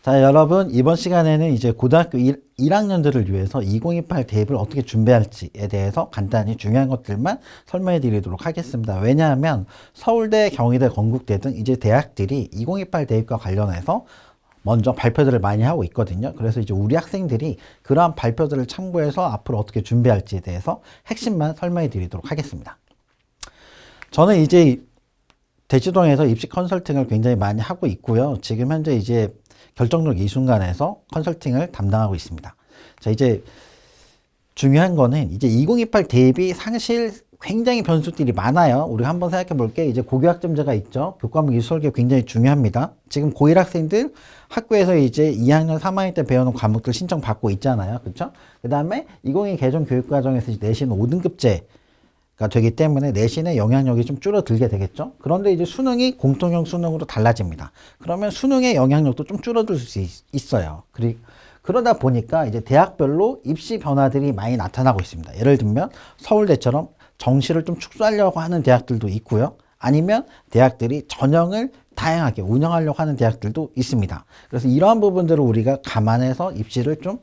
자, 여러분, 이번 시간에는 이제 고등학교 1학년들을 위해서 2028 대입을 어떻게 준비할지에 대해서 간단히 중요한 것들만 설명해 드리도록 하겠습니다. 왜냐하면 서울대, 경희대, 건국대 등 이제 대학들이 2028 대입과 관련해서 먼저 발표들을 많이 하고 있거든요. 그래서 이제 우리 학생들이 그러한 발표들을 참고해서 앞으로 어떻게 준비할지에 대해서 핵심만 설명해 드리도록 하겠습니다. 저는 이제 대치동에서 입시 컨설팅을 굉장히 많이 하고 있고요. 지금 현재 이제 결정적 이 순간에서 컨설팅을 담당하고 있습니다. 자, 이제 중요한 거는 이제 2028 대입이 사실 굉장히 변수들이 많아요. 우리가 한번 생각해 볼게. 이제 고교학점제가 있죠. 교과목 이수 설계 굉장히 중요합니다. 지금 고1 학생들 학교에서 이제 2학년, 3학년 때 배우는 과목들 신청 받고 있잖아요. 그렇죠? 그 다음에 2022 개정 교육과정에서 내신 5등급제 가 되기 때문에 내신의 영향력이 좀 줄어들게 되겠죠. 그런데 이제 수능이 공통형 수능으로 달라집니다. 그러면 수능의 영향력도 좀 줄어들 수 있어요. 그러다 보니까 이제 대학별로 입시 변화들이 많이 나타나고 있습니다. 예를 들면 서울대처럼 정시를 좀 축소하려고 하는 대학들도 있고요. 아니면 대학들이 전형을 다양하게 운영하려고 하는 대학들도 있습니다. 그래서 이러한 부분들을 우리가 감안해서 입시를 좀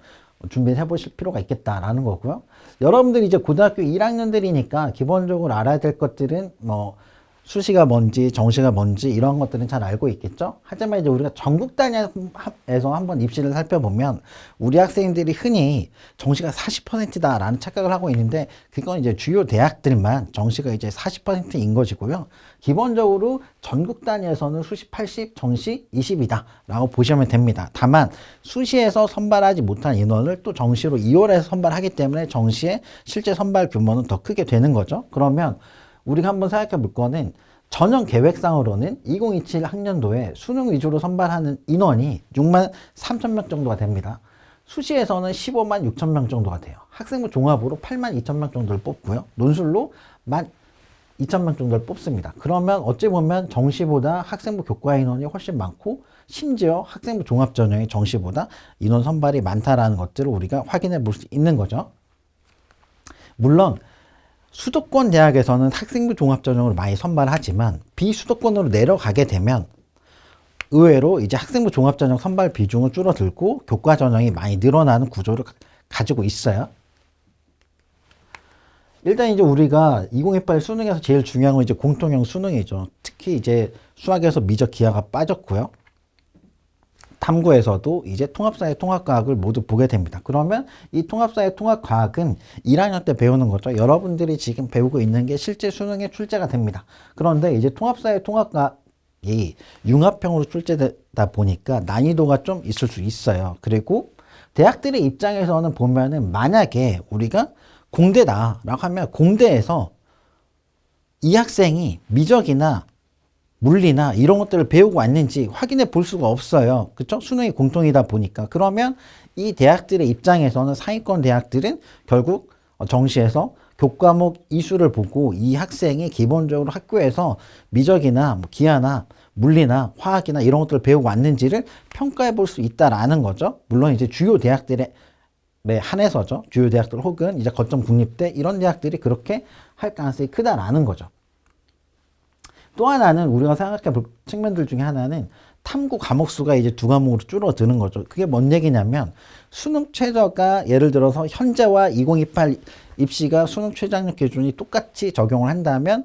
준비해 보실 필요가 있겠다라는 거고요. 여러분들이 이제 고등학교 1학년들이니까 기본적으로 알아야 될 것들은 뭐 수시가 뭔지 정시가 뭔지 이런 것들은 잘 알고 있겠죠. 하지만 이제 우리가 전국 단위에서 한번 입시를 살펴보면 우리 학생들이 흔히 정시가 40%다 라는 착각을 하고 있는데 그건 이제 주요 대학들만 정시가 이제 40%인 것이고요. 기본적으로 전국 단위에서는 수시 80, 정시 20이다 라고 보시면 됩니다. 다만 수시에서 선발하지 못한 인원을 또 정시로 2월에서 선발하기 때문에 정시의 실제 선발 규모는 더 크게 되는 거죠. 그러면 우리가 한번 생각해 볼 거는 전형 계획상으로는 2027 학년도에 수능 위주로 선발하는 인원이 6만 3천 명 정도가 됩니다. 수시에서는 15만 6천 명 정도가 돼요. 학생부 종합으로 8만 2천 명 정도를 뽑고요. 논술로 1만 2천 명 정도를 뽑습니다. 그러면 어찌 보면 정시보다 학생부 교과 인원이 훨씬 많고 심지어 학생부 종합 전형이 정시보다 인원 선발이 많다라는 것들을 우리가 확인해 볼 수 있는 거죠. 물론 수도권 대학에서는 학생부 종합 전형으로 많이 선발하지만 비수도권으로 내려가게 되면 의외로 이제 학생부 종합 전형 선발 비중은 줄어들고 교과 전형이 많이 늘어나는 구조를 가지고 있어요. 일단 이제 우리가 2028 수능에서 제일 중요한 건 이제 공통형 수능이죠. 특히 이제 수학에서 미적 기하가 빠졌고요. 탐구에서도 이제 통합사회 통합과학을 모두 보게 됩니다. 그러면 이 통합사회 통합과학은 1학년 때 배우는 거죠. 여러분들이 지금 배우고 있는 게 실제 수능에 출제가 됩니다. 그런데 이제 통합사회 통합과학이 융합형으로 출제되다 보니까 난이도가 좀 있을 수 있어요. 그리고 대학들의 입장에서는 보면은 만약에 우리가 공대다라고 하면 공대에서 이 학생이 미적이나 물리나 이런 것들을 배우고 왔는지 확인해 볼 수가 없어요. 그렇죠? 수능이 공통이다 보니까. 그러면 이 대학들의 입장에서는 상위권 대학들은 결국 정시에서 교과목 이수를 보고 이 학생이 기본적으로 학교에서 미적이나 뭐 기하나 물리나 화학이나 이런 것들을 배우고 왔는지를 평가해 볼 수 있다라는 거죠. 물론 이제 주요 대학들의 한해서죠. 주요 대학들 혹은 이제 거점 국립대 이런 대학들이 그렇게 할 가능성이 크다라는 거죠. 또 하나는 우리가 생각해 볼 측면들 중에 하나는 탐구 과목 수가 이제 2과목으로 줄어드는 거죠. 그게 뭔 얘기냐면 수능 최저가 예를 들어서 현재와 2028 입시가 수능 최저학력 기준이 똑같이 적용을 한다면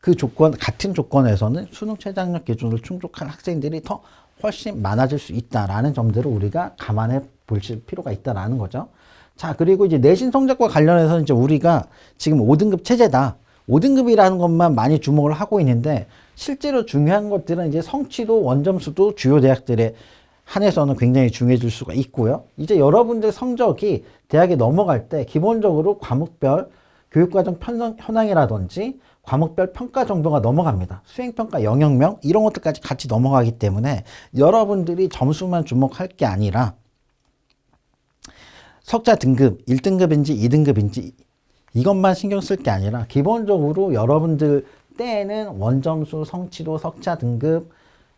그 조건 같은 조건에서는 수능 최저학력 기준을 충족한 학생들이 더 훨씬 많아질 수 있다라는 점들을 우리가 감안해 보실 필요가 있다라는 거죠. 자, 그리고 이제 내신 성적과 관련해서 이제 우리가 지금 5등급 체제다. 5등급이라는 것만 많이 주목을 하고 있는데 실제로 중요한 것들은 이제 성취도 원점수도 주요 대학들에 한해서는 굉장히 중요해질 수가 있고요. 이제 여러분들 성적이 대학에 넘어갈 때 기본적으로 과목별 교육과정 현황이라든지 과목별 평가 정도가 넘어갑니다. 수행평가 영역명 이런 것들까지 같이 넘어가기 때문에 여러분들이 점수만 주목할 게 아니라 석자 등급 1등급인지 2등급인지 이것만 신경 쓸 게 아니라 기본적으로 여러분들 때에는 원점수, 성취도, 석차 등급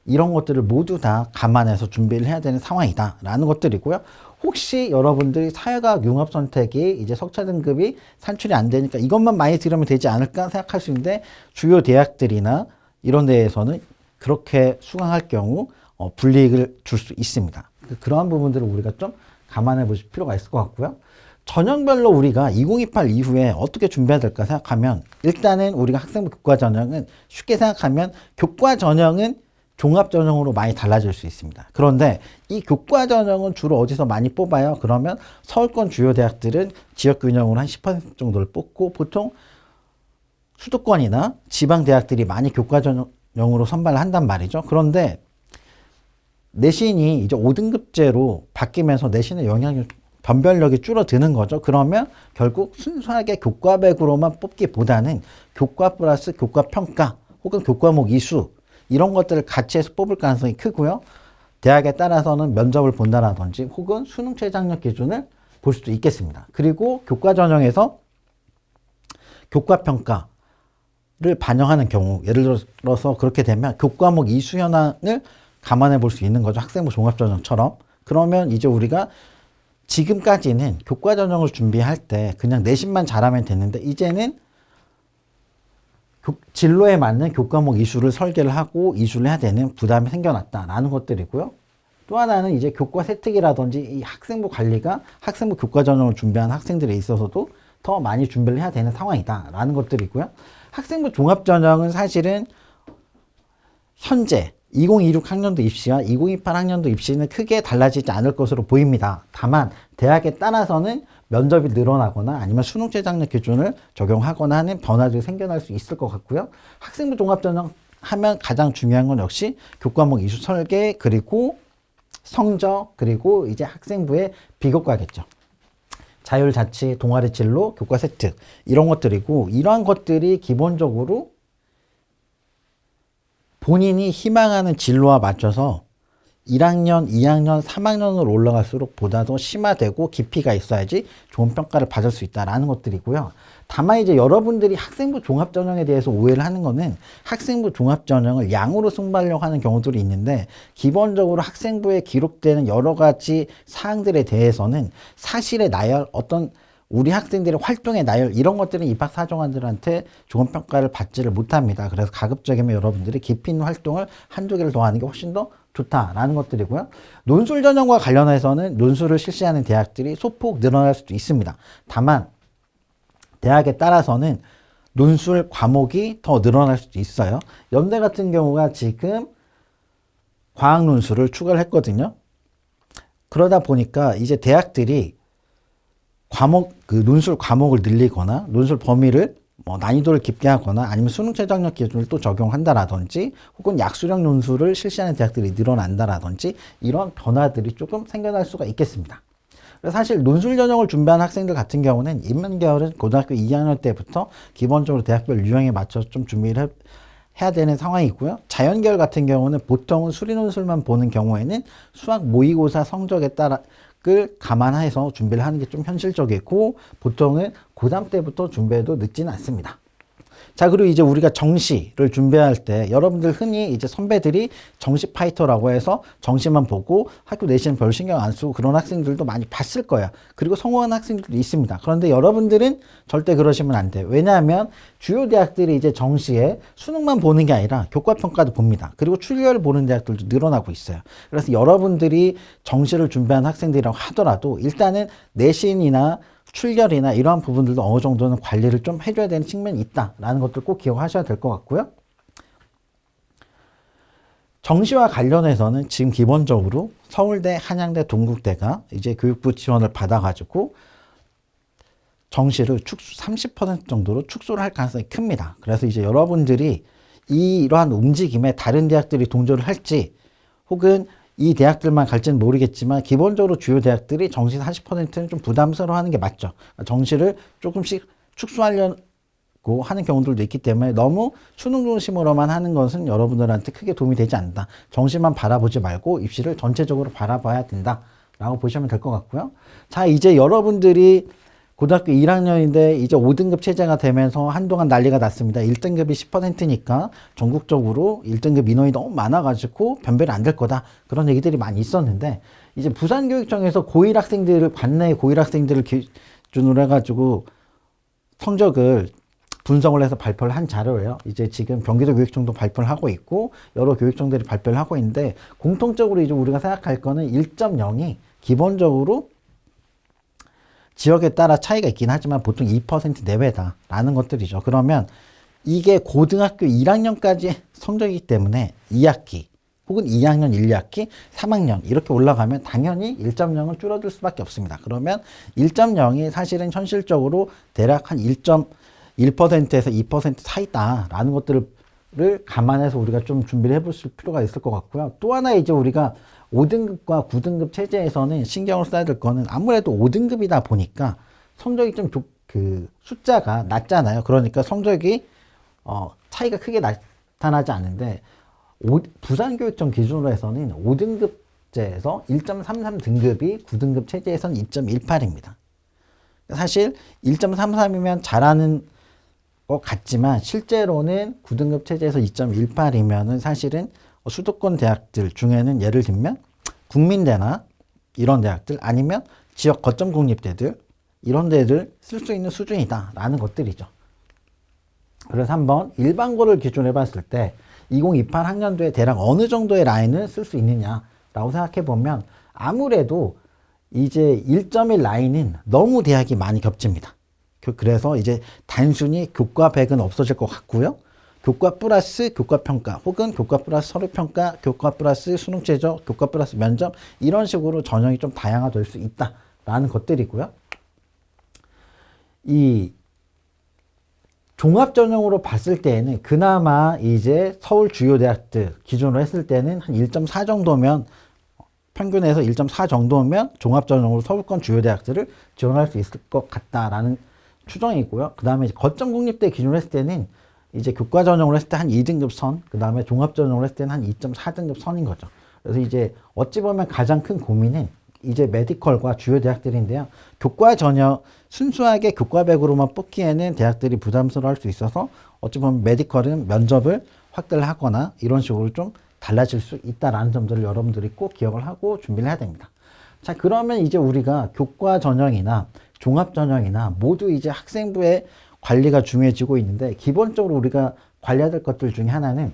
이런 것들을 모두 다 감안해서 준비를 해야 되는 상황이다 라는 것들이고요. 혹시 여러분들이 사회과학 융합 선택이 이제 석차 등급이 산출이 안 되니까 이것만 많이 들으면 되지 않을까 생각할 수 있는데 주요 대학들이나 이런 데에서는 그렇게 수강할 경우 불이익을 줄 수 있습니다. 그러한 부분들을 우리가 좀 감안해 보실 필요가 있을 것 같고요. 전형별로 우리가 2028 이후에 어떻게 준비해야 될까 생각하면, 일단은 우리가 학생부 교과 전형은 쉽게 생각하면 교과 전형은 종합 전형으로 많이 달라질 수 있습니다. 그런데 이 교과 전형은 주로 어디서 많이 뽑아요? 그러면 서울권 주요 대학들은 지역 균형으로 한 10% 정도를 뽑고, 보통 수도권이나 지방 대학들이 많이 교과 전형으로 선발을 한단 말이죠. 그런데 내신이 이제 5등급제로 바뀌면서 내신의 영향력 변별력이 줄어드는 거죠. 그러면 결국 순수하게 교과백으로만 뽑기보다는 교과 플러스 교과 평가 혹은 교과목 이수 이런 것들을 같이 해서 뽑을 가능성이 크고요. 대학에 따라서는 면접을 본다라든지 혹은 수능 최저학력 기준을 볼 수도 있겠습니다. 그리고 교과 전형에서 교과 평가를 반영하는 경우, 예를 들어서 그렇게 되면 교과목 이수 현황을 감안해 볼 수 있는 거죠. 학생부 종합전형처럼. 그러면 이제 우리가 지금까지는 교과 전형을 준비할 때 그냥 내신만 잘하면 됐는데, 이제는 진로에 맞는 교과목 이수를 설계를 하고 이수를 해야 되는 부담이 생겨났다라는 것들이고요. 또 하나는 이제 교과 세특이라든지 이 학생부 관리가 학생부 교과 전형을 준비한 학생들에 있어서도 더 많이 준비를 해야 되는 상황이다라는 것들이고요. 학생부 종합 전형은 사실은 현재 2026 학년도 입시와 2028 학년도 입시는 크게 달라지지 않을 것으로 보입니다. 다만 대학에 따라서는 면접이 늘어나거나 아니면 수능 최저학력 기준을 적용하거나 하는 변화들이 생겨날 수 있을 것 같고요. 학생부 종합전형 하면 가장 중요한 건 역시 교과목 이수 설계, 그리고 성적, 그리고 이제 학생부의 비교과겠죠. 자율자치, 동아리 진로, 교과 세특 이런 것들이고, 이러한 것들이 기본적으로 본인이 희망하는 진로와 맞춰서 1학년, 2학년, 3학년으로 올라갈수록 보다 더 심화되고 깊이가 있어야지 좋은 평가를 받을 수 있다라는 것들이고요. 다만 이제 여러분들이 학생부 종합전형에 대해서 오해를 하는 거는, 학생부 종합전형을 양으로 승부하려고 하는 경우들이 있는데, 기본적으로 학생부에 기록되는 여러 가지 사항들에 대해서는 사실의 나열, 어떤 우리 학생들의 활동의 나열, 이런 것들은 입학사정관들한테 좋은 평가를 받지를 못합니다. 그래서 가급적이면 여러분들이 깊이 있는 활동을 한두 개를 더 하는 게 훨씬 더 좋다라는 것들이고요. 논술 전형과 관련해서는 논술을 실시하는 대학들이 소폭 늘어날 수도 있습니다. 다만 대학에 따라서는 논술 과목이 더 늘어날 수도 있어요. 연대 같은 경우가 지금 과학 논술을 추가를 했거든요. 그러다 보니까 이제 대학들이 논술 과목을 늘리거나 논술 범위를 난이도를 깊게 하거나 아니면 수능 최저학력 기준을 또 적용한다라든지 혹은 약수령 논술을 실시하는 대학들이 늘어난다라든지 이런 변화들이 조금 생겨날 수가 있겠습니다. 그래서 사실 논술 전형을 준비하는 학생들 같은 경우는 인문계열은 고등학교 2학년 때부터 기본적으로 대학별 유형에 맞춰서 좀 준비를 해야 되는 상황이고요. 자연계열 같은 경우는 보통은 수리논술만 보는 경우에는 수학 모의고사 성적에 따라 을 감안해서 준비를 하는 게 좀 현실적이고, 보통은 고3 때부터 준비해도 늦지는 않습니다. 자, 그리고 이제 우리가 정시를 준비할 때 여러분들 흔히 이제 선배들이 정시 파이터라고 해서 정시만 보고 학교 내신은 별 신경 안 쓰고 그런 학생들도 많이 봤을 거야. 그리고 성공한 학생들도 있습니다. 그런데 여러분들은 절대 그러시면 안 돼요. 왜냐하면 주요 대학들이 이제 정시에 수능만 보는 게 아니라 교과평가도 봅니다. 그리고 출결을 보는 대학들도 늘어나고 있어요. 그래서 여러분들이 정시를 준비한 학생들이라고 하더라도 일단은 내신이나 출결이나 이러한 부분들도 어느 정도는 관리를 좀 해줘야 되는 측면이 있다라는 것들 꼭 기억하셔야 될 것 같고요. 정시와 관련해서는 지금 기본적으로 서울대, 한양대, 동국대가 이제 교육부 지원을 받아가지고 정시를 30% 정도로 축소를 할 가능성이 큽니다. 그래서 이제 여러분들이 이러한 움직임에 다른 대학들이 동조를 할지 혹은 이 대학들만 갈지는 모르겠지만 기본적으로 주요 대학들이 정시 40%는 좀 부담스러워 하는 게 맞죠. 정시를 조금씩 축소하려고 하는 경우들도 있기 때문에 너무 수능 중심으로만 하는 것은 여러분들한테 크게 도움이 되지 않는다. 정시만 바라보지 말고 입시를 전체적으로 바라봐야 된다라고 보시면 될 것 같고요. 자, 이제 여러분들이 고등학교 1학년인데 이제 5등급 체제가 되면서 한동안 난리가 났습니다. 1등급이 10%니까 전국적으로 1등급 인원이 너무 많아가지고 변별이 안 될 거다. 그런 얘기들이 많이 있었는데, 이제 부산교육청에서 고1 학생들을, 관내 고1 학생들을 기준으로 해가지고 성적을 분석을 해서 발표를 한 자료예요. 이제 지금 경기도 교육청도 발표를 하고 있고 여러 교육청들이 발표를 하고 있는데 공통적으로 이제 우리가 생각할 거는 1.0이 기본적으로 지역에 따라 차이가 있긴 하지만 보통 2% 내외다라는 것들이죠. 그러면 이게 고등학교 1학년까지 성적이기 때문에 2학기 혹은 2학년 1학기, 3학년 이렇게 올라가면 당연히 1.0은 줄어들 수밖에 없습니다. 그러면 1.0이 사실은 현실적으로 대략 한 1.1%에서 2% 사이다라는 것들을 감안해서 우리가 좀 준비를 해볼 필요가 있을 것 같고요. 또 하나 이제 우리가 5등급과 9등급 체제에서는 신경을 써야 될 거는 아무래도 5등급이다 보니까 성적이 좀 그 숫자가 낮잖아요. 그러니까 성적이 차이가 크게 나타나지 않는데 부산교육청 기준으로 해서는 5등급제에서 1.33등급이 9등급 체제에서는 2.18입니다. 사실 1.33이면 잘하는 것 같지만 실제로는 9등급 체제에서 2.18이면은 사실은 수도권 대학들 중에는 예를 들면 국민대나 이런 대학들 아니면 지역 거점 국립대들 이런 데들 쓸 수 있는 수준이다라는 것들이죠. 그래서 한번 일반고를 기준으로 해봤을 때 2028 학년도에 대략 어느 정도의 라인을 쓸 수 있느냐라고 생각해 보면 아무래도 이제 1.1 라인은 너무 대학이 많이 겹칩니다. 그래서 이제 단순히 교과 100은 없어질 것 같고요. 교과 플러스 교과 평가 혹은 교과 플러스 서류 평가, 교과 플러스 수능 최저, 교과 플러스 면접 이런 식으로 전형이 좀 다양화될 수 있다라는 것들이고요. 이 종합 전형으로 봤을 때에는 그나마 이제 서울 주요 대학들 기준으로 했을 때는 한 1.4 정도면 평균에서 1.4 정도면 종합 전형으로 서울권 주요 대학들을 지원할 수 있을 것 같다라는 추정이고요. 그 다음에 거점 국립대 기준으로 했을 때는 이제 교과 전형으로 했을 때 한 2등급 선, 그 다음에 종합 전형으로 했을 때는 한 2.4등급 선인 거죠. 그래서 이제 어찌 보면 가장 큰 고민은 이제 메디컬과 주요 대학들인데요. 교과 전형, 순수하게 교과 100으로만 뽑기에는 대학들이 부담스러워할 수 있어서 어찌 보면 메디컬은 면접을 확대를 하거나 이런 식으로 좀 달라질 수 있다라는 점들을 여러분들이 꼭 기억을 하고 준비를 해야 됩니다. 자, 그러면 이제 우리가 교과 전형이나 종합 전형이나 모두 이제 학생부의 관리가 중요해지고 있는데 기본적으로 우리가 관리해야 될 것들 중에 하나는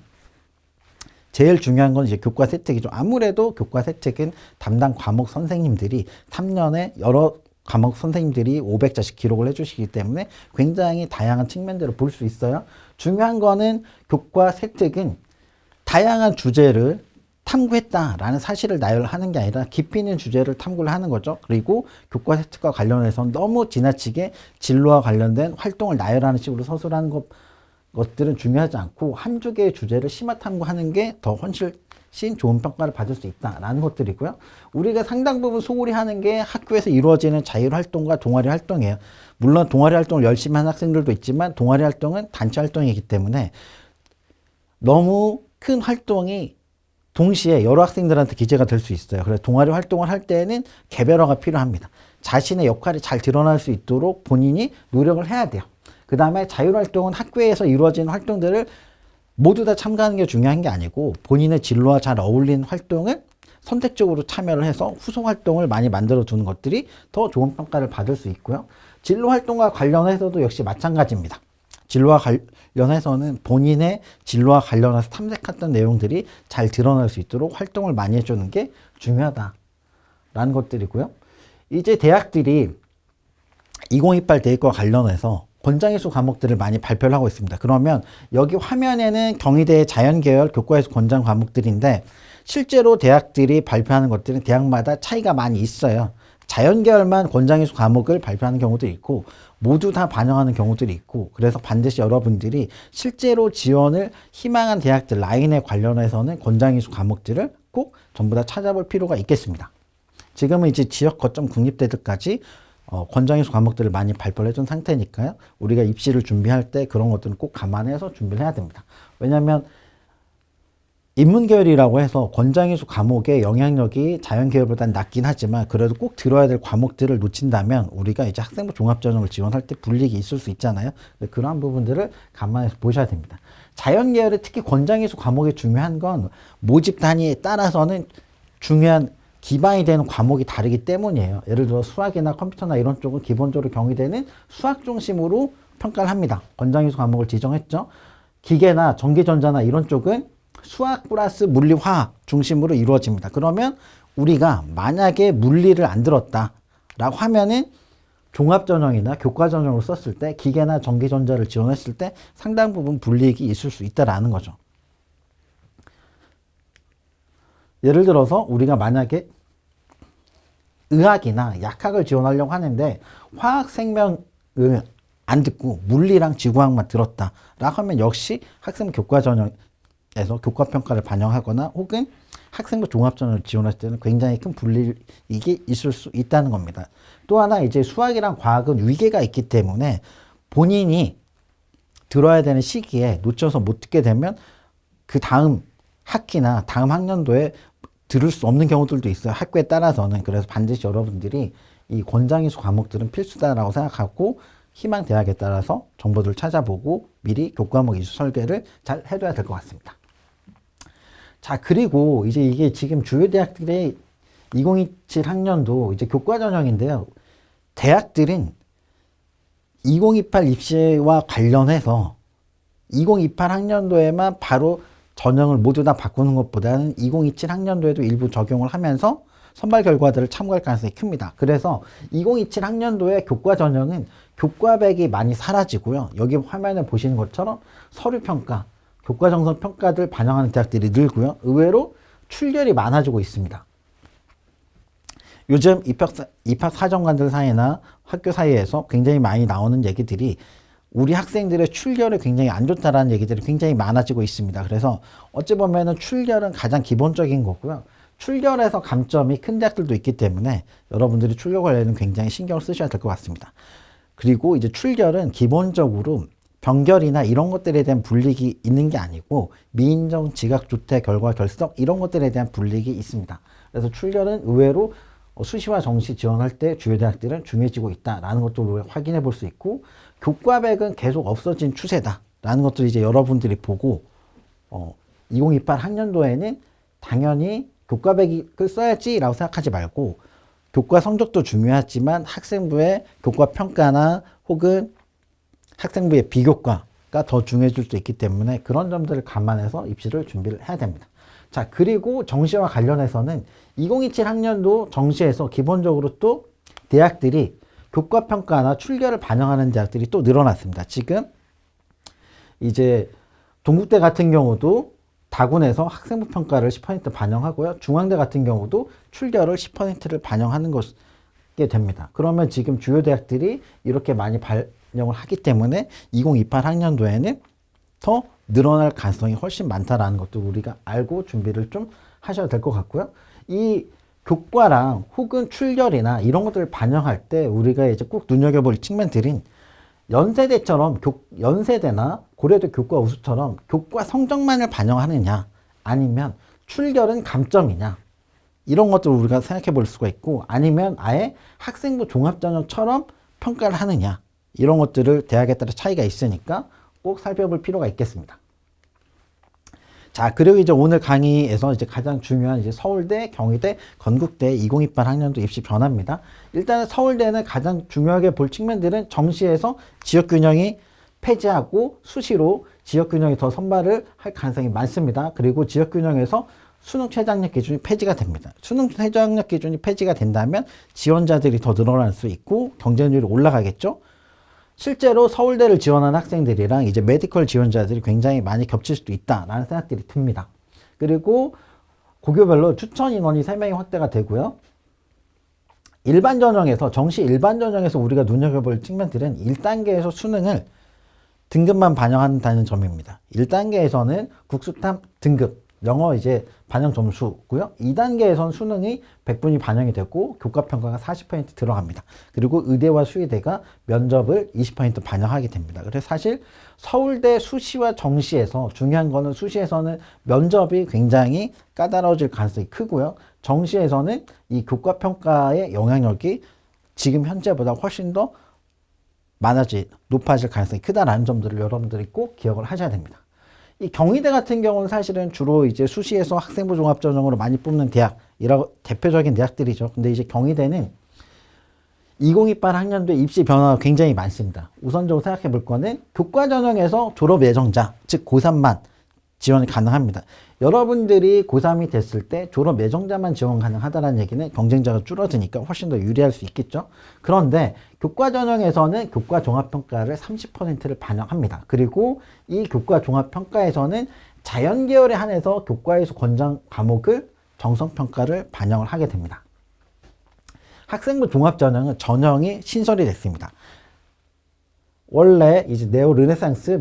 제일 중요한 건 이제 교과 세특이죠. 아무래도 교과 세특은 담당 과목 선생님들이 3년에 여러 과목 선생님들이 500자씩 기록을 해주시기 때문에 굉장히 다양한 측면들을 볼 수 있어요. 중요한 거는 교과 세특은 다양한 주제를 탐구했다라는 사실을 나열하는 게 아니라 깊이 있는 주제를 탐구를 하는 거죠. 그리고 교과 세특과 관련해서 너무 지나치게 진로와 관련된 활동을 나열하는 식으로 서술하는 것들은 중요하지 않고 한두 개의 주제를 심화 탐구하는 게 더 훨씬 좋은 평가를 받을 수 있다라는 것들이고요. 우리가 상당 부분 소홀히 하는 게 학교에서 이루어지는 자율활동과 동아리 활동이에요. 물론 동아리 활동을 열심히 하는 학생들도 있지만 동아리 활동은 단체 활동이기 때문에 너무 큰 활동이 동시에 여러 학생들한테 기재가 될 수 있어요. 그래서 동아리 활동을 할 때는 개별화가 필요합니다. 자신의 역할이 잘 드러날 수 있도록 본인이 노력을 해야 돼요. 그 다음에 자율활동은 학교에서 이루어지는 활동들을 모두 다 참가하는 게 중요한 게 아니고 본인의 진로와 잘 어울리는 활동을 선택적으로 참여를 해서 후속 활동을 많이 만들어 두는 것들이 더 좋은 평가를 받을 수 있고요. 진로 활동과 관련해서도 역시 마찬가지입니다. 진로와 관련해서는 본인의 진로와 관련해서 탐색했던 내용들이 잘 드러날 수 있도록 활동을 많이 해주는 게 중요하다라는 것들이고요. 이제 대학들이 2028 대입과 관련해서 권장이수 과목들을 많이 발표를 하고 있습니다. 그러면 여기 화면에는 경희대의 자연계열 교과에서 권장 과목들인데 실제로 대학들이 발표하는 것들은 대학마다 차이가 많이 있어요. 자연계열만 권장이수 과목을 발표하는 경우도 있고 모두 다 반영하는 경우들이 있고 그래서 반드시 여러분들이 실제로 지원을 희망한 대학들 라인에 관련해서는 권장이수 과목들을 꼭 전부 다 찾아볼 필요가 있겠습니다. 지금은 이제 지역 거점 국립대들까지 권장이수 과목들을 많이 발표를 해준 상태니까요. 우리가 입시를 준비할 때 그런 것들은 꼭 감안해서 준비를 해야 됩니다. 왜냐하면 인문계열이라고 해서 권장이수 과목의 영향력이 자연계열보다는 낮긴 하지만 그래도 꼭 들어야 될 과목들을 놓친다면 우리가 이제 학생부 종합전형을 지원할 때 불이익이 있을 수 있잖아요. 그러한 부분들을 감안해서 보셔야 됩니다. 자연계열의 특히 권장이수 과목이 중요한 건 모집 단위에 따라서는 중요한 기반이 되는 과목이 다르기 때문이에요. 예를 들어 수학이나 컴퓨터나 이런 쪽은 기본적으로 경희대는 수학 중심으로 평가를 합니다. 권장위수 과목을 지정했죠. 기계나 전기전자나 이런 쪽은 수학 플러스 물리, 화학 중심으로 이루어집니다. 그러면 우리가 만약에 물리를 안 들었다라고 하면은 종합전형이나 교과전형으로 썼을 때 기계나 전기전자를 지원했을 때 상당 부분 불이익이 있을 수 있다라는 거죠. 예를 들어서 우리가 만약에 의학이나 약학을 지원하려고 하는데 화학 생명을 안 듣고 물리랑 지구학만 들었다라고 하면 역시 학생부 교과전형에서 교과평가를 반영하거나 혹은 학생부 종합전형을 지원할 때는 굉장히 큰 불이익이 있을 수 있다는 겁니다. 또 하나 이제 수학이랑 과학은 위계가 있기 때문에 본인이 들어야 되는 시기에 놓쳐서 못 듣게 되면 그 다음 학기나 다음 학년도에 들을 수 없는 경우들도 있어요. 학교에 따라서는. 그래서 반드시 여러분들이 이 권장위수 과목들은 필수다라고 생각하고 희망대학에 따라서 정보들을 찾아보고 미리 교과목 이수 설계를 잘 해둬야 될 것 같습니다. 자, 그리고 이제 이게 지금 주요 대학들의 2027 학년도 이제 교과전형인데요. 대학들은 2028 입시와 관련해서 2028 학년도에만 바로 전형을 모두 다 바꾸는 것보다는 2027 학년도에도 일부 적용을 하면서 선발 결과들을 참고할 가능성이 큽니다. 그래서 2027 학년도에 교과 전형은 교과백이 많이 사라지고요. 여기 화면에 보시는 것처럼 서류평가, 교과정선 평가들 반영하는 대학들이 늘고요. 의외로 출결이 많아지고 있습니다. 요즘 입학 사정관들 사이나 학교 사이에서 굉장히 많이 나오는 얘기들이 우리 학생들의 출결이 굉장히 안 좋다라는 얘기들이 굉장히 많아지고 있습니다. 그래서 어찌 보면은 출결은 가장 기본적인 거고요. 출결에서 감점이 큰 대학들도 있기 때문에 여러분들이 출결 관련은 굉장히 신경을 쓰셔야 될 것 같습니다. 그리고 이제 출결은 기본적으로 병결이나 이런 것들에 대한 불이익이 있는 게 아니고 미인정, 지각조퇴, 결과 결석 이런 것들에 대한 불이익이 있습니다. 그래서 출결은 의외로 수시와 정시 지원할 때 주요 대학들은 중요해지고 있다라는 것도 우리가 확인해 볼 수 있고 교과백은 계속 없어진 추세다라는 것도 이제 여러분들이 보고 2028 학년도에는 당연히 교과백을 써야지라고 생각하지 말고 교과 성적도 중요하지만 학생부의 교과 평가나 혹은 학생부의 비교과가 더 중요해질 수 있기 때문에 그런 점들을 감안해서 입시를 준비를 해야 됩니다. 자, 그리고 정시와 관련해서는 2027 학년도 정시에서 기본적으로 또 대학들이 교과평가나 출결을 반영하는 대학들이 또 늘어났습니다. 지금 이제 동국대 같은 경우도 다군에서 학생부 평가를 10% 반영하고요. 중앙대 같은 경우도 출결을 10%를 반영하는 것게 됩니다. 그러면 지금 주요 대학들이 이렇게 많이 반영을 하기 때문에 2028 학년도에는 더 늘어날 가능성이 훨씬 많다라는 것도 우리가 알고 준비를 좀 하셔야 될 것 같고요. 이 교과랑 혹은 출결이나 이런 것들을 반영할 때 우리가 이제 꼭 눈여겨볼 측면들인 연세대처럼 연세대나 고려대 교과 우수처럼 교과 성적만을 반영하느냐 아니면 출결은 감점이냐 이런 것들을 우리가 생각해 볼 수가 있고 아니면 아예 학생부 종합전형처럼 평가를 하느냐 이런 것들을 대학에 따라 차이가 있으니까 꼭 살펴볼 필요가 있겠습니다. 자, 그리고 이제 오늘 강의에서 이제 가장 중요한 이제 서울대, 경희대, 건국대 2028 학년도 입시 변화입니다. 일단은 서울대는 가장 중요하게 볼 측면들은 정시에서 지역균형이 폐지하고 수시로 지역균형이 더 선발을 할 가능성이 많습니다. 그리고 지역균형에서 수능 최저학력 기준이 폐지가 됩니다. 수능 최저학력 기준이 폐지가 된다면 지원자들이 더 늘어날 수 있고 경쟁률이 올라가겠죠. 실제로 서울대를 지원한 학생들이랑 이제 메디컬 지원자들이 굉장히 많이 겹칠 수도 있다라는 생각들이 듭니다. 그리고 고교별로 추천 인원이 3명이 확대가 되고요. 일반 전형에서 정시 일반 전형에서 우리가 눈여겨볼 측면들은 1단계에서 수능을 등급만 반영한다는 점입니다. 1단계에서는 국수탐 등급 영어 이제 반영 점수고요. 2단계에선 수능이 100분이 반영이 되고 교과평가가 40% 들어갑니다. 그리고 의대와 수의대가 면접을 20% 반영하게 됩니다. 그래서 사실 서울대 수시와 정시에서 중요한 거는 수시에서는 면접이 굉장히 까다로워질 가능성이 크고요. 정시에서는 이 교과평가의 영향력이 지금 현재보다 훨씬 더 높아질 가능성이 크다라는 점들을 여러분들이 꼭 기억을 하셔야 됩니다. 이 경희대 같은 경우는 사실은 주로 이제 수시에서 학생부 종합전형으로 많이 뽑는 대학이라고 대표적인 대학들이죠. 근데 이제 경희대는 2028 학년도 입시 변화가 굉장히 많습니다. 우선적으로 생각해 볼 거는 교과 전형에서 졸업 예정자, 즉 고3만 지원이 가능합니다. 여러분들이 고3이 됐을 때 졸업 예정자만 지원 가능하다는 얘기는 경쟁자가 줄어드니까 훨씬 더 유리할 수 있겠죠. 그런데 교과 전형에서는 교과 종합평가를 30%를 반영합니다. 그리고 이 교과 종합평가에서는 자연계열에 한해서 교과에서 권장 과목을 정성평가를 반영을 하게 됩니다. 학생부 종합전형은 전형이 신설이 됐습니다. 원래 이제 네오 르네상스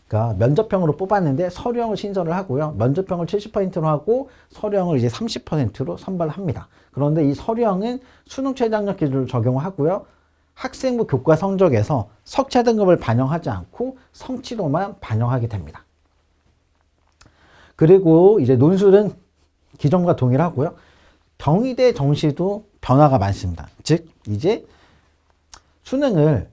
그러니까 면접형으로 뽑았는데 서류형을 신설을 하고요. 면접형을 70%로 하고 서류형을 이제 30%로 선발합니다. 그런데 이 서류형은 수능 최저학력 기준을 적용하고요. 학생부 교과 성적에서 석차 등급을 반영하지 않고 성취도만 반영하게 됩니다. 그리고 이제 논술은 기존과 동일하고요. 경희대 정시도 변화가 많습니다. 즉 이제 수능을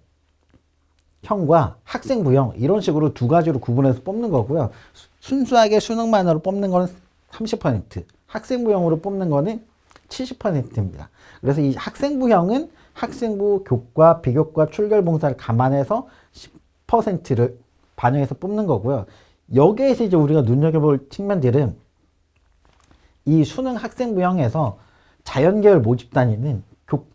형과 학생부형 이런 식으로 두 가지로 구분해서 뽑는 거고요. 순수하게 수능만으로 뽑는 거는 30%, 학생부형으로 뽑는 거는 70%입니다. 그래서 이 학생부형은 학생부 교과, 비교과, 출결봉사를 감안해서 10%를 반영해서 뽑는 거고요. 여기에서 이제 우리가 눈여겨볼 측면들은 이 수능 학생부형에서 자연계열 모집 단위는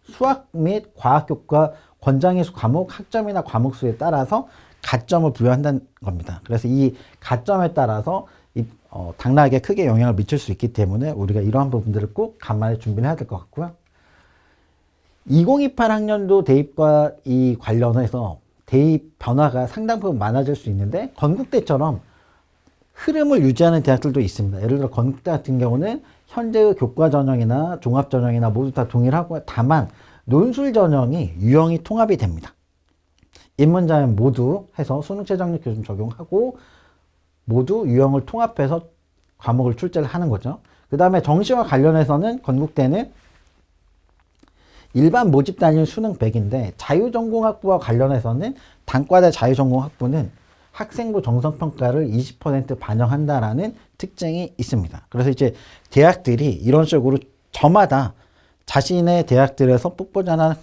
수학 및 과학교과 권장의수 과목 학점이나 과목 수에 따라서 가점을 부여한다는 겁니다. 그래서 이 가점에 따라서 당락에 크게 영향을 미칠 수 있기 때문에 우리가 이러한 부분들을 꼭 감안해 준비를 해야 될 것 같고요. 2028 학년도 대입과 이 관련해서 대입 변화가 상당 부분 많아질 수 있는데 건국대처럼 흐름을 유지하는 대학들도 있습니다. 예를 들어 건국대 같은 경우는 현재의 교과 전형이나 종합 전형이나 모두 다 동일하고 다만 논술 전형이 유형이 통합이 됩니다. 입문자연 모두 해서 수능 최저학력 기준 적용하고 모두 유형을 통합해서 과목을 출제를 하는 거죠. 그 다음에 정시와 관련해서는 건국대는 일반 모집 단위는 수능 100인데 자유전공학부와 관련해서는 단과대 자유전공학부는 학생부 정성평가를 20% 반영한다라는 특징이 있습니다. 그래서 이제 대학들이 이런 식으로 저마다 자신의 대학들에서 뽑고자 하는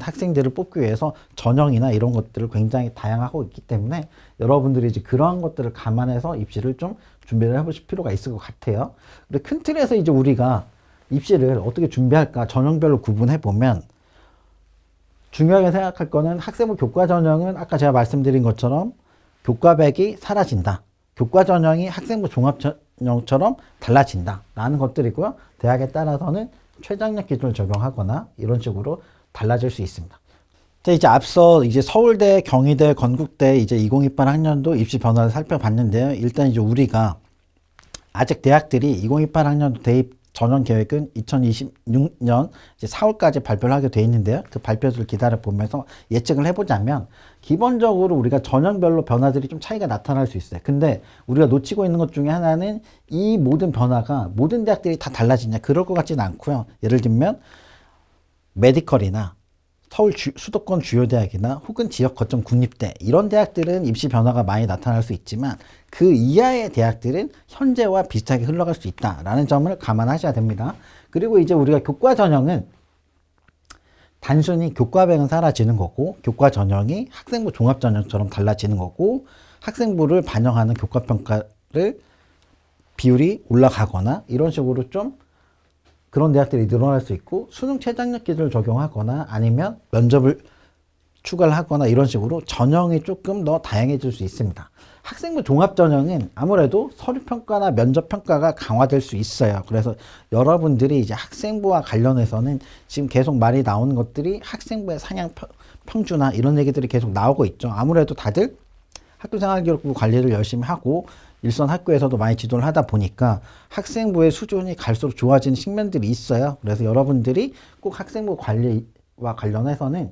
학생들을 뽑기 위해서 전형이나 이런 것들을 굉장히 다양하고 있기 때문에 여러분들이 이제 그러한 것들을 감안해서 입시를 좀 준비를 해보실 필요가 있을 것 같아요. 그리고 큰 틀에서 이제 우리가 입시를 어떻게 준비할까 전형별로 구분해 보면 중요하게 생각할 거는 학생부 교과 전형은 아까 제가 말씀드린 것처럼 교과 100이 사라진다. 교과 전형이 학생부 종합 전형처럼 달라진다. 라는 것들이고요. 대학에 따라서는 최저학력 기준을 적용하거나 이런 식으로 달라질 수 있습니다. 자, 이제 앞서 이제 서울대, 경희대, 건국대 이제 2028 학년도 입시 변화를 살펴봤는데요. 일단 이제 우리가 아직 대학들이 2028 학년도 대입 전형 계획은 2026년 이제 4월까지 발표를 하게 되어 있는데요. 그 발표를 기다려 보면서 예측을 해보자면 기본적으로 우리가 전형별로 변화들이 좀 차이가 나타날 수 있어요. 근데 우리가 놓치고 있는 것 중에 하나는 이 모든 변화가 모든 대학들이 다 달라지냐 그럴 것 같지는 않고요. 예를 들면 메디컬이나 서울 수도권 주요 대학이나 혹은 지역 거점 국립대 이런 대학들은 입시 변화가 많이 나타날 수 있지만 그 이하의 대학들은 현재와 비슷하게 흘러갈 수 있다라는 점을 감안하셔야 됩니다. 그리고 이제 우리가 교과 전형은 단순히 교과백은 사라지는 거고 교과 전형이 학생부 종합 전형처럼 달라지는 거고 학생부를 반영하는 교과평가를 비율이 올라가거나 이런 식으로 좀 그런 대학들이 늘어날 수 있고 수능 최저학력 기준을 적용하거나 아니면 면접을 추가를 하거나 이런 식으로 전형이 조금 더 다양해질 수 있습니다. 학생부 종합 전형은 아무래도 서류평가나 면접평가가 강화될 수 있어요. 그래서 여러분들이 이제 학생부와 관련해서는 지금 계속 말이 나오는 것들이 학생부의 상향 평준화 이런 얘기들이 계속 나오고 있죠. 아무래도 다들 학교생활기록부 관리를 열심히 하고 일선 학교에서도 많이 지도를 하다 보니까 학생부의 수준이 갈수록 좋아지는 측면들이 있어요. 그래서 여러분들이 꼭 학생부 관리와 관련해서는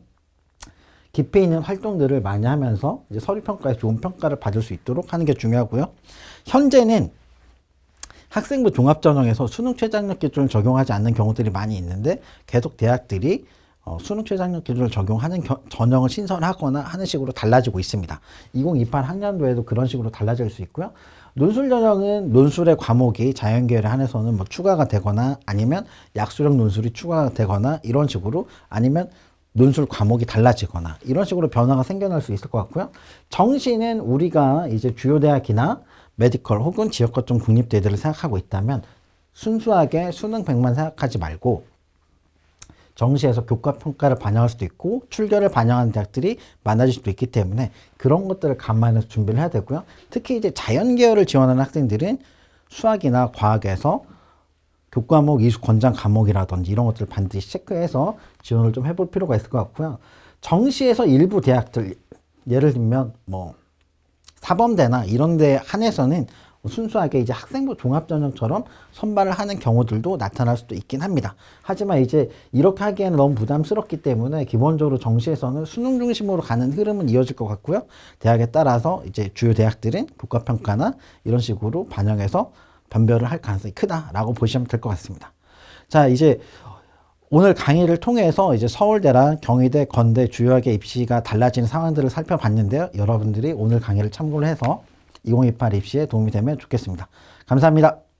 깊이 있는 활동들을 많이 하면서 이제 서류평가에 좋은 평가를 받을 수 있도록 하는 게 중요하고요. 현재는 학생부 종합전형에서 수능 최저학력 기준을 적용하지 않는 경우들이 많이 있는데 계속 대학들이 수능 최저학력 기준을 적용하는 전형을 신설하거나 하는 식으로 달라지고 있습니다. 2028 학년도에도 그런 식으로 달라질 수 있고요. 논술 전형은 논술의 과목이 자연계열에 한해서는 뭐 추가가 되거나 아니면 약수령 논술이 추가가 되거나 이런 식으로 아니면 논술 과목이 달라지거나 이런 식으로 변화가 생겨날 수 있을 것 같고요. 정시는 우리가 이제 주요 대학이나 메디컬 혹은 지역 거점 국립대들을 생각하고 있다면 순수하게 수능 100만 생각하지 말고 정시에서 교과 평가를 반영할 수도 있고 출결을 반영하는 대학들이 많아질 수도 있기 때문에 그런 것들을 감안해서 준비를 해야 되고요. 특히 이제 자연 계열을 지원하는 학생들은 수학이나 과학에서 교과목 이수 권장 과목이라든지 이런 것들을 반드시 체크해서 지원을 좀 해볼 필요가 있을 것 같고요. 정시에서 일부 대학들 예를 들면 뭐 사범대나 이런 데 한해서는 순수하게 이제 학생부 종합전형처럼 선발을 하는 경우들도 나타날 수도 있긴 합니다. 하지만 이제 이렇게 하기에는 너무 부담스럽기 때문에 기본적으로 정시에서는 수능 중심으로 가는 흐름은 이어질 것 같고요. 대학에 따라서 이제 주요 대학들은 교과평가나 이런 식으로 반영해서 변별을 할 가능성이 크다라고 보시면 될 것 같습니다. 자, 이제 오늘 강의를 통해서 이제 서울대랑 경희대, 건대 주요하게 입시가 달라지는 상황들을 살펴봤는데요. 여러분들이 오늘 강의를 참고를 해서 2028 입시에 도움이 되면 좋겠습니다. 감사합니다.